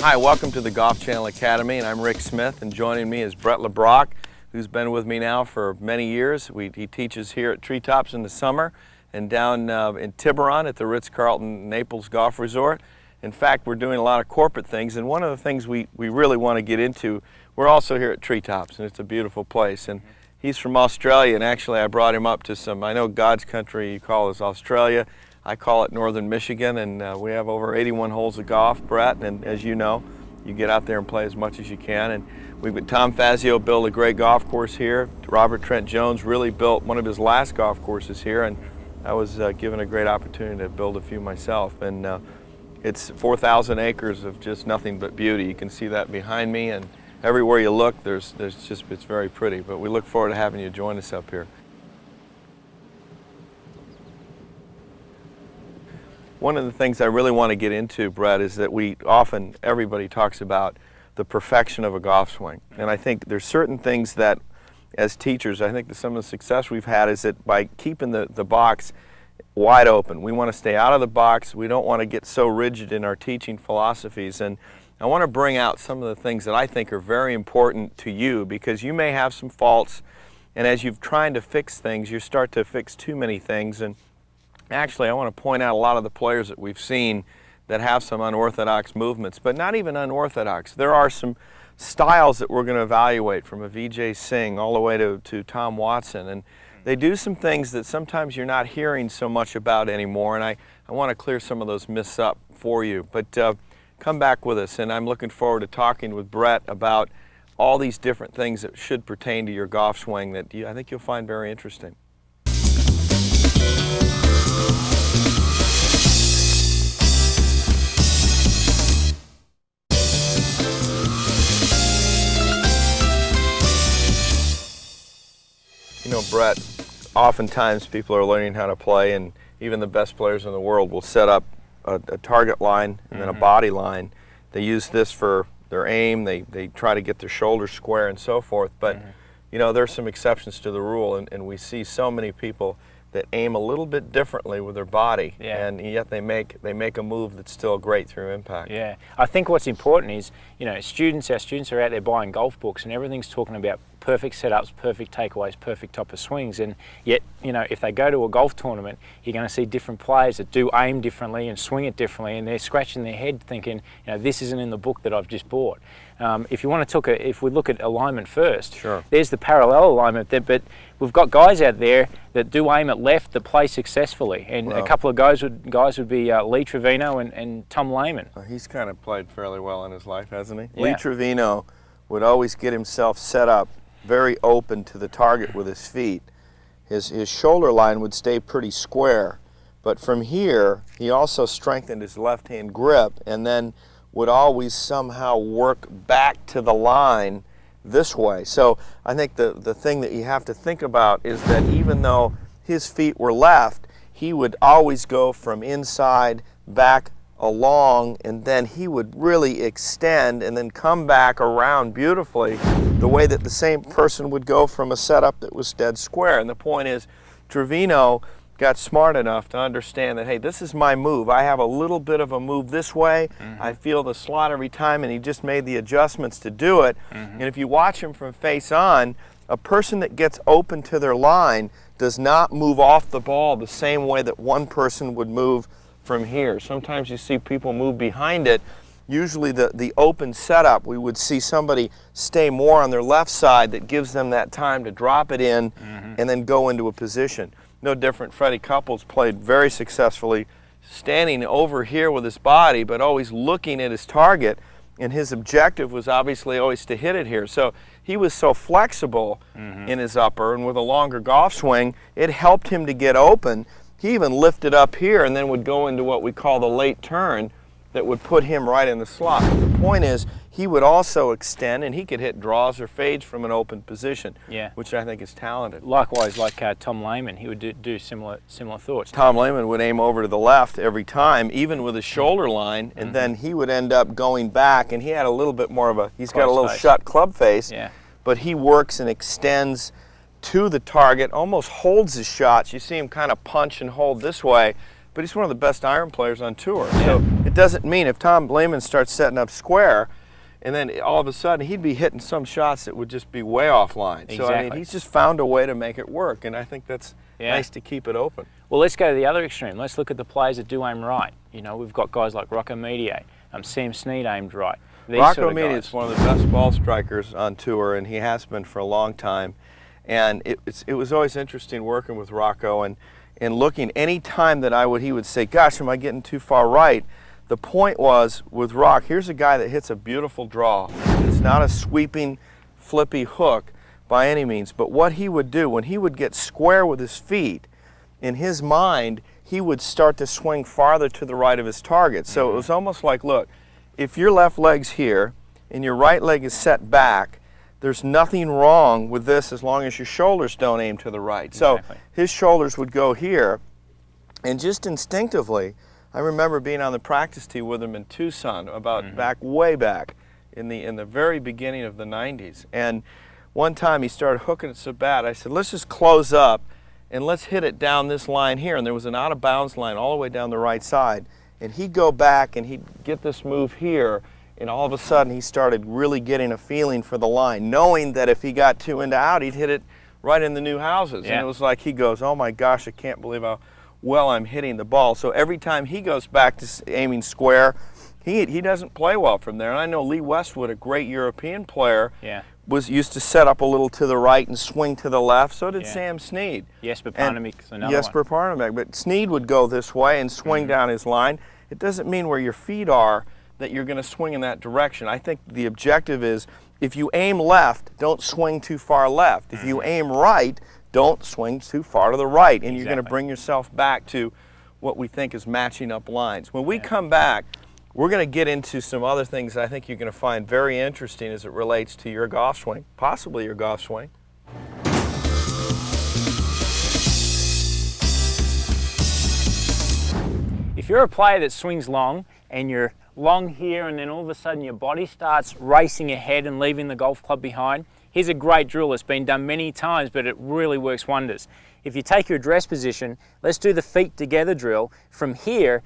Hi, welcome to the Golf Channel Academy, and I'm Rick Smith, and joining me is Brett LeBrock, who's been with me now for many years. He teaches here at Treetops in the summer and down in Tiburon at the Ritz-Carlton Naples Golf Resort. In fact, we're doing a lot of corporate things, and one of the things we really want to get into, we're also here at Treetops, and it's a beautiful place. And he's from Australia, and actually I brought him up to some, I know God's country you call this Australia, I call it northern Michigan, and we have over 81 holes of golf, Brett, and as you know, you get out there and play as much as you can. And we've got Tom Fazio built a great golf course here. Robert Trent Jones really built one of his last golf courses here, and I was given a great opportunity to build a few myself. And it's 4,000 acres of just nothing but beauty. You can see that behind me, and everywhere you look, it's very pretty. But we look forward to having you join us up here. One of the things I really want to get into, Brett, is that everybody talks about the perfection of a golf swing. And I think there's certain things that, as teachers, I think that some of the success we've had is that by keeping the box wide open. We want to stay out of the box. We don't want to get so rigid in our teaching philosophies. And I want to bring out some of the things that I think are very important to you, because you may have some faults, and as you're trying to fix things, you start to fix too many things. And actually, I want to point out a lot of the players that we've seen that have some unorthodox movements, but not even unorthodox. There are some styles that we're going to evaluate, from a Vijay Singh all the way to Tom Watson, and they do some things that sometimes you're not hearing so much about anymore, and I want to clear some of those myths up for you. But come back with us, and I'm looking forward to talking with Brett about all these different things that should pertain to your golf swing that I think you'll find very interesting. You know, Brett, oftentimes people are learning how to play, and even the best players in the world will set up a target line and then a body line. They use this for their aim, they try to get their shoulders square and so forth, but you know, there's some exceptions to the rule, and we see so many people that aim a little bit differently with their body, and yet they make a move that's still great through impact. Yeah, I think what's important is, you know, our students are out there buying golf books, and everything's talking about perfect setups, perfect takeaways, perfect type of swings, and yet, you know, if they go to a golf tournament, you're going to see different players that do aim differently and swing it differently, and they're scratching their head thinking, you know, this isn't in the book that I've just bought. If you want to if we look at alignment first, there's the parallel alignment there, but we've got guys out there that do aim at left that play successfully, and a couple of guys would be Lee Trevino and Tom Lehman. He's kind of played fairly well in his life, hasn't he? Yeah. Lee Trevino would always get himself set up very open to the target with his feet. His shoulder line would stay pretty square, but from here he also strengthened his left-hand grip, and then would always somehow work back to the line this way. So I think the thing that you have to think about is that even though his feet were left, he would always go from inside back along, and then he would really extend and then come back around beautifully, the way that the same person would go from a setup that was dead square. And the point is, Trevino got smart enough to understand that, hey, this is my move. I have a little bit of a move this way. I feel the slot every time, and he just made the adjustments to do it. And if you watch him from face on, a person that gets open to their line does not move off the ball the same way that one person would move from here. Sometimes you see people move behind it. Usually the open setup, we would see somebody stay more on their left side that gives them that time to drop it in and then go into a position. No different, Freddie Couples played very successfully standing over here with his body, but always looking at his target, and his objective was obviously always to hit it here. So he was so flexible in his upper, and with a longer golf swing, it helped him to get open. He even lifted up here and then would go into what we call the late turn that would put him right in the slot. But the point is, he would also extend, and he could hit draws or fades from an open position, which I think is talented. Likewise, like Tom Lehman, he would do similar thoughts. Tom Lehman would aim over to the left every time, even with his shoulder line, and then he would end up going back, and he had a little bit more of a, he's got a little shut club face, but he works and extends to the target, almost holds his shots. You see him kind of punch and hold this way, but he's one of the best iron players on tour. So it doesn't mean if Tom Lehman starts setting up square, and then all of a sudden he'd be hitting some shots that would just be way offline. Exactly. So I mean, he's just found a way to make it work, and I think that's nice to keep it open. Well, let's go to the other extreme. Let's look at the players that do aim right. You know, we've got guys like Rocco Mediate, Sam Snead aimed right. Rocco Mediate is one of the best ball strikers on tour, and he has been for a long time. And it was always interesting working with Rocco and looking any time that he would say, gosh, am I getting too far right? The point was, with Rock, here's a guy that hits a beautiful draw. It's not a sweeping, flippy hook by any means, but what he would do, when he would get square with his feet, in his mind, he would start to swing farther to the right of his target. So it was almost like, look, if your left leg's here and your right leg is set back, there's nothing wrong with this as long as your shoulders don't aim to the right. Exactly. So his shoulders would go here, and just instinctively, I remember being on the practice tee with him in Tucson about way back in the very beginning of the 90s. And one time he started hooking it so bad, I said, let's just close up and let's hit it down this line here. And there was an out of bounds line all the way down the right side. And he'd go back and he'd get this move here, and all of a sudden he started really getting a feeling for the line, knowing that if he got too into out, he'd hit it right in the new houses. Yeah. And it was like he goes, oh my gosh, I can't believe how well I'm hitting the ball. So every time he goes back to aiming square, he doesn't play well from there. And I know Lee Westwood, a great European player, used to set up a little to the right and swing to the left. So did Sam Snead. Jesper Parnevik, another Jesper Parnevik. But Snead would go this way and swing down his line. It doesn't mean where your feet are that you're going to swing in that direction. I think the objective is, if you aim left, don't swing too far left. If you aim right, don't swing too far to the right. And you're going to bring yourself back to what we think is matching up lines. When we come back, we're going to get into some other things I think you're going to find very interesting as it relates to your golf swing, possibly your golf swing. If you're a player that swings long and you're long here and then all of a sudden your body starts racing ahead and leaving the golf club behind, here's a great drill. It's been done many times, but it really works wonders. If you take your address position, let's do the feet together drill. From here,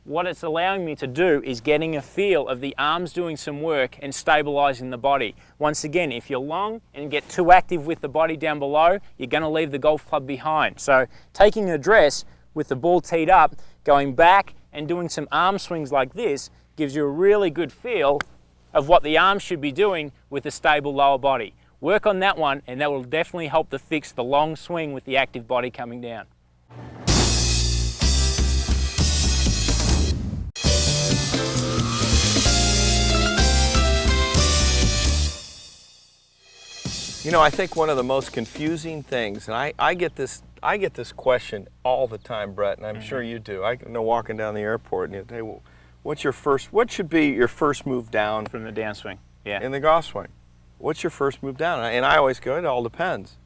what it's allowing me to do is getting a feel of the arms doing some work and stabilizing the body. Once again, if you're long and get too active with the body down below, you're going to leave the golf club behind. So taking an address with the ball teed up, going back and doing some arm swings like this gives you a really good feel of what the arms should be doing with a stable lower body. Work on that one, and that will definitely help to fix the long swing with the active body coming down. You know, I think one of the most confusing things, and I get this question all the time, Brett, and I'm sure you do. I know walking down the airport and you say, well, what should be your first move down From the downswing, in the golf swing? What's your first move down? And I always go, it all depends.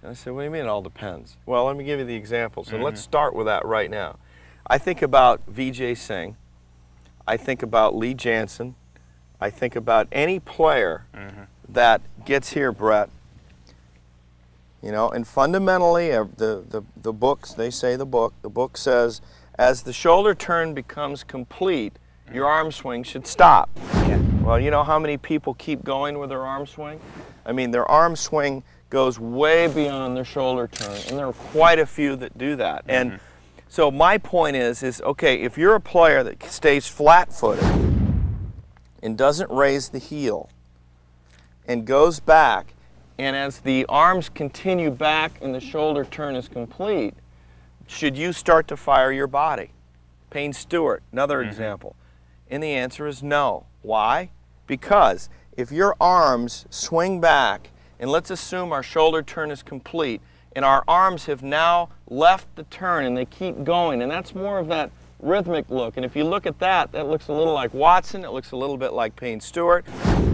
And I say, what do you mean it all depends? Well, let me give you the example. So let's start with that right now. I think about Vijay Singh. I think about Lee Janzen. I think about any player that gets here, Brett. You know, and fundamentally, the books, they say the book says, as the shoulder turn becomes complete, your arm swing should stop. Yeah. Well, you know how many people keep going with their arm swing? I mean, their arm swing goes way beyond their shoulder turn, and there are quite a few that do that. And so my point is okay, if you're a player that stays flat-footed and doesn't raise the heel and goes back, and as the arms continue back and the shoulder turn is complete, should you start to fire your body? Payne Stewart, another example. And the answer is no. Why? Because if your arms swing back, and let's assume our shoulder turn is complete, and our arms have now left the turn and they keep going, and that's more of that rhythmic look. And if you look at that, that looks a little like Watson, it looks a little bit like Payne Stewart.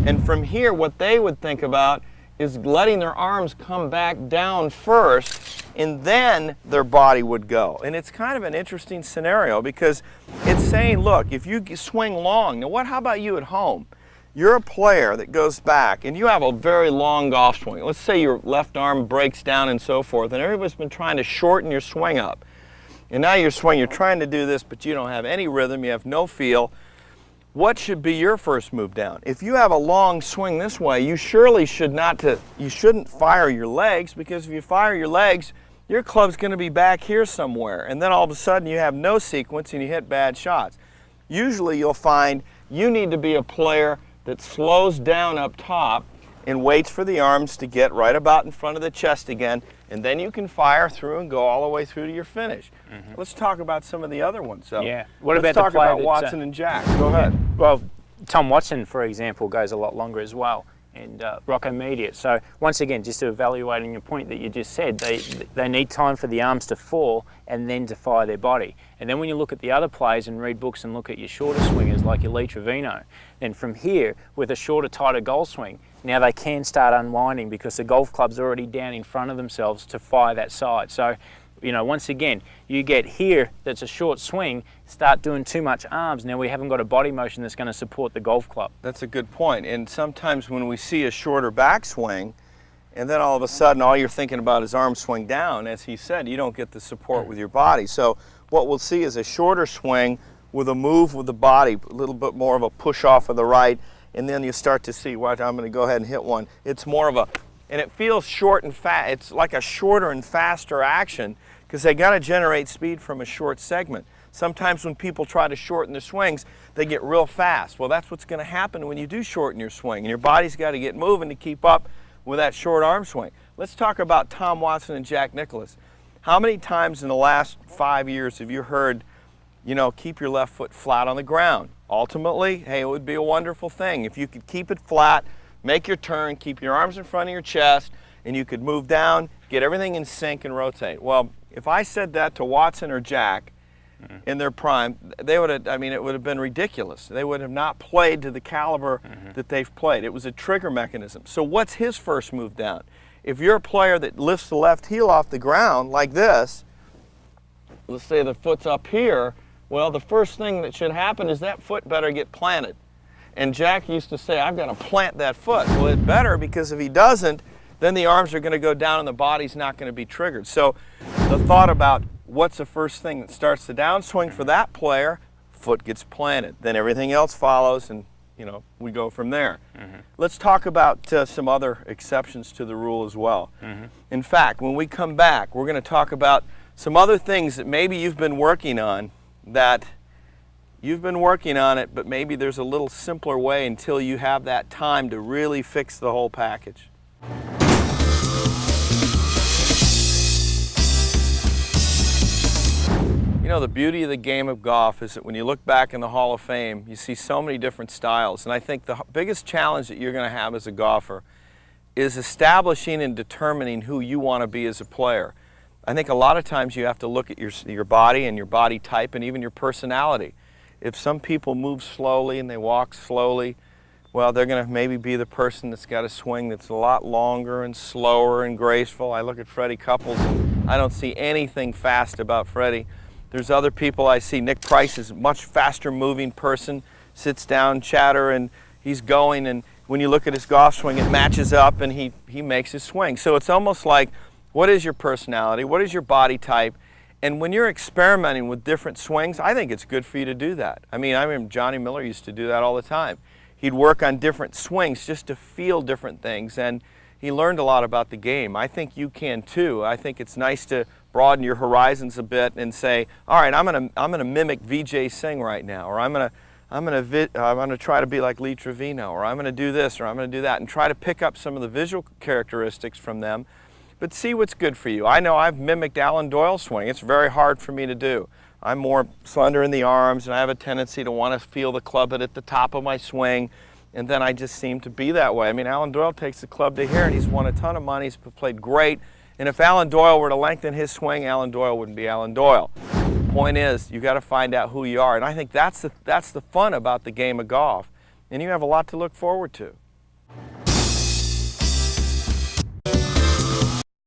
And from here, what they would think about is letting their arms come back down first, and then their body would go. And it's kind of an interesting scenario because it's saying, look, if you swing long, now how about you at home? You're a player that goes back and you have a very long golf swing. Let's say your left arm breaks down and so forth, and everybody's been trying to shorten your swing up. And now you're swinging, you're trying to do this, but you don't have any rhythm, you have no feel. What should be your first move down? If you have a long swing this way, you surely shouldn't fire your legs, because if you fire your legs, your club's going to be back here somewhere. And then all of a sudden you have no sequence and you hit bad shots. Usually you'll find you need to be a player that slows down up top and waits for the arms to get right about in front of the chest again, and then you can fire through and go all the way through to your finish. Let's talk about some of the other ones. So Yeah. What let's about talk the player about that's, Watson and Jack. Go ahead. Well, Tom Watson, for example, goes a lot longer as well, and Rocco Mediate. So once again, just evaluating your point that you just said, they need time for the arms to fall and then to fire their body. And then when you look at the other players and read books and look at your shorter swingers like your Lee Trevino, then from here, with a shorter, tighter golf swing, now they can start unwinding because the golf club's already down in front of themselves to fire that side. So, you know, once again, you get here that's a short swing, start doing too much arms, now we haven't got a body motion that's going to support the golf club. That's a good point. And sometimes when we see a shorter backswing, and then all of a sudden all you're thinking about is arm swing down, as he said, you don't get the support with your body. So what we'll see is a shorter swing with a move with the body, a little bit more of a push off of the right, and then you start to see, watch, I'm going to go ahead and hit one. It's more of a, and it feels short and fast. It's like a shorter and faster action because they got to generate speed from a short segment. Sometimes when people try to shorten their swings, they get real fast. Well, that's what's going to happen when you do shorten your swing, and your body's got to get moving to keep up with that short arm swing. Let's talk about Tom Watson and Jack Nicklaus. How many times in the last 5 years have you heard, you know, keep your left foot flat on the ground? Ultimately, hey, it would be a wonderful thing if you could keep it flat, make your turn, keep your arms in front of your chest, and you could move down, get everything in sync and rotate. Well, if I said that to Watson or Jack in their prime, they would have, I mean, it would have been ridiculous. They would have not played to the caliber that they've played. It was a trigger mechanism. So what's his first move down? If you're a player that lifts the left heel off the ground like this, let's say the foot's up here, well, the first thing that should happen is that foot better get planted. And Jack used to say, I've got to plant that foot. Well, it better, because if he doesn't, then the arms are going to go down and the body's not going to be triggered. So the thought about what's the first thing that starts the downswing for that player, foot gets planted. Then everything else follows, and you know, we go from there. Let's talk about some other exceptions to the rule as well. In fact, when we come back, we're going to talk about some other things that maybe you've been working on, that you've been working on it, but maybe there's a little simpler way until you have that time to really fix the whole package. You know, the beauty of the game of golf is that when you look back in the Hall of Fame, you see so many different styles. And I think the biggest challenge that you're going to have as a golfer is establishing and determining who you want to be as a player. I think a lot of times you have to look at your body and your body type and even your personality. If some people move slowly and they walk slowly, well, they're going to maybe be the person that's got a swing that's a lot longer and slower and graceful. I look at Freddie Couples, and I don't see anything fast about Freddie. There's other people I see. Nick Price is a much faster moving person, sits down, chatter, and he's going, and when you look at his golf swing, it matches up and he makes his swing. So it's almost like, what is your personality? What is your body type? And when you're experimenting with different swings, I think it's good for you to do that. I mean, Johnny Miller used to do that all the time. He'd work on different swings just to feel different things, and he learned a lot about the game. I think you can too. I think it's nice to broaden your horizons a bit and say, all right, I'm gonna mimic Vijay Singh right now, or I'm gonna try to be like Lee Trevino, or I'm gonna do this, or I'm gonna do that, and try to pick up some of the visual characteristics from them, but see what's good for you. I know I've mimicked Alan Doyle's swing. It's very hard for me to do. I'm more slender in the arms, and I have a tendency to want to feel the club at the top of my swing, and then I just seem to be that way. I mean, Alan Doyle takes the club to here, and he's won a ton of money. He's played great. And if Alan Doyle were to lengthen his swing, Alan Doyle wouldn't be Alan Doyle. Point is, you got to find out who you are, and I think that's the fun about the game of golf, and you have a lot to look forward to.